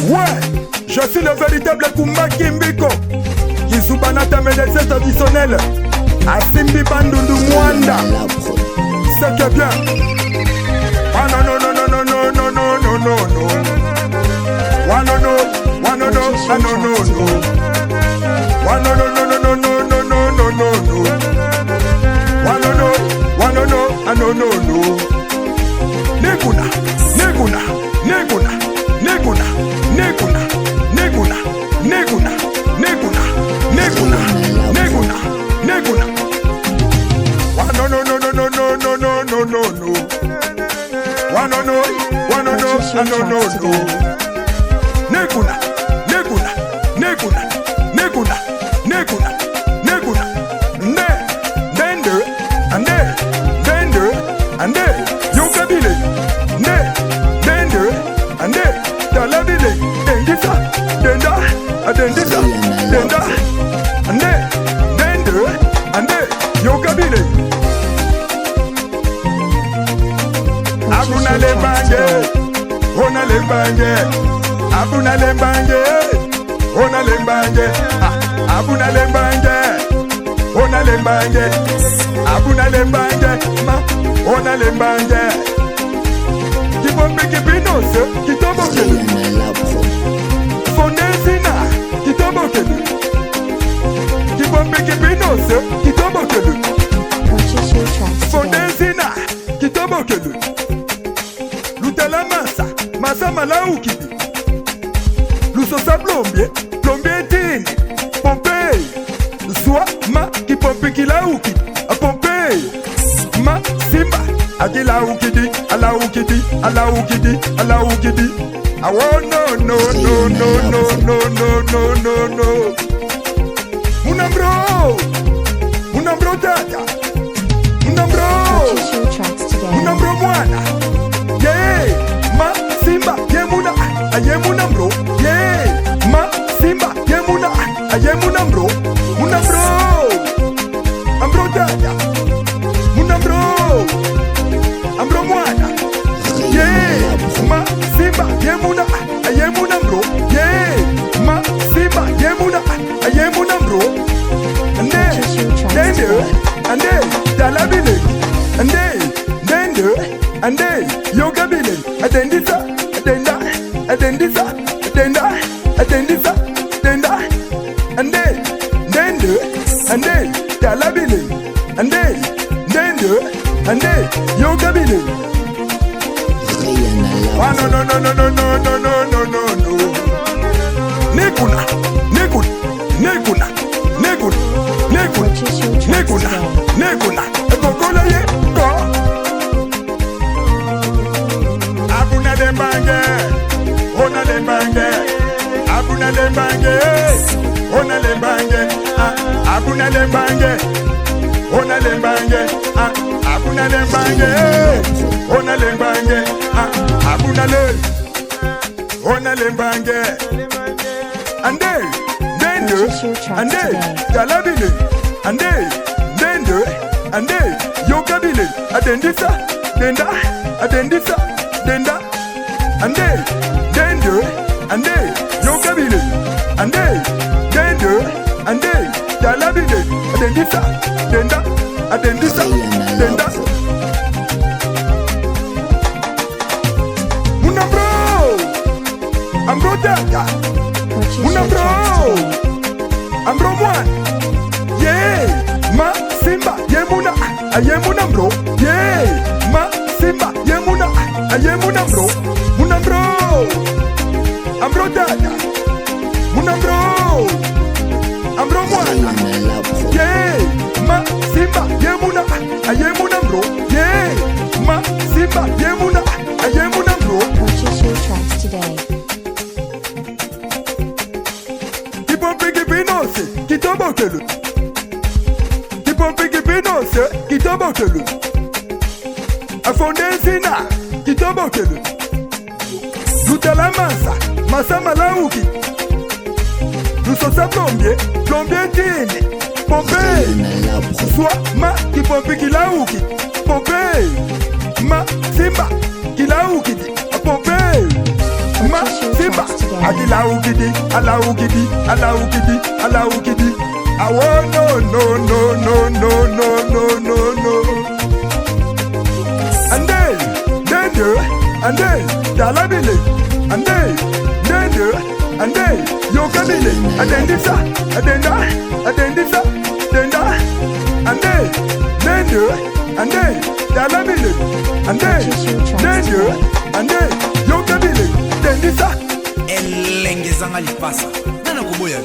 Ouais, je suis le véritable Kumbakumbiku. Kizubanata médecin traditionnel. Asimbi Bandundu Mwanda. C'est que bien. Ah non non non non non non non non non non. Ah non non, ah non non, ah non non non. Ah non non non non non non non non non non. Ah non non, ah non non, ah non non non. Neguna, neguna, neguna, neguna, neguna, neguna, neguna, neguna, neguna, neguna, neguna. Ah non non non non non non non non non non. Ah non non, ah non non, ah non non non. Neguna, neguna, neguna, neguna, neguna, neguna. Ne, dende, ande, dende, ande. Yoka Bilengi, ne, dende, ande. Dala Bilengi, dendisa, denda, dendisa, denda, ande, dende, ande. Yoka Bilengi. Abuna le bange, ona le bange. Abuna le bange, ona le bange. Abuna le bange, ona le bange. Abuna le bange, ma, ona le bange. Kibombe kibinose, kitobokele. Fondezina, kitobokele. Kibombe kibinose, kitobokele. Fondezina, kitobokele. Lutala masa, masa malaukidi. Lusosa plombier, plombier tini. Pompey, zwa ma ki pompe kilauki. A Pompey, ma simba. Akilaukidi, alaukidi, alaukidi, alaukidi. Ah oh no no no no no no no no no no. Munambro tata. Munambro mwana. Yeah, ma simba, yemuna, ayemunambro. Yeah, ma simba, yemuna, ayemunambro. Munambro, ambro tata. Munambro, ambro mwana. Yeah, ma simba, yemuna, ayemunambro. Yeah, ma simba, yemuna, ayemunambro. Ande, dende, ande, dala Bilengi. Ande, dende, ande, Yoka Bilengi. Adendisa, adenda, adendisa, adenda, adendisa, adenda. Ande, dende, ande, dala Bilengi. Ande, dende, ande, Yoka Bilengi. Ah no no no no no no no no no no no. Neguna, neguna, neguna, neguna, neguna, neguna, neguna. Gogola ye go. Abuna le bange, ona le bange. Abuna le bange, ona le bange. Abuna le bange, ona le bange. Abuna le bange, ona le bange. Abuna le, ona le bange. Ande, dende, ande, dala Bilengi. Ande, dende, ande, Yoka Bilengi. Adendisa, denda, adendisa, denda. Ande, dende, ande, Yoka Bilengi. Ande, dende, ande, dala Bilengi. Adendisa, denda, adendisa, denda. Ambro tata, munambro, ambro mwan. Yeah, ma simba, yemuna, ayemunambro. Yeah, ma simba, yemuna, ayemunambro. Munambro, ambro tata, munambro, ambro mwan. Yeah, ma simba, yemuna, ayemunambro. Yeah, ma simba, yemuna, ayemunambro. Purchase your tracks today. Kitobokele. Kipompe kipinose, kitobokele. Afondezina, kitobokele. Lutala masa, masa malauki. Lusosa plombier, plombier tini. Pompey, zwa ma ki pompe kilauki. Pompey, ma simba kilauki. Adila Ugidi, ala Ugidi, ala Ugidi, ala Ugidi. Ah oh no no no no no no no no no. And then, Dalabile, and then, Yoka Bile, and then this, and then that, and then this, then that, and then, Dalabile, and then, Yoka Bile, then this. Elenge zanga lipasa. Nana kuboya.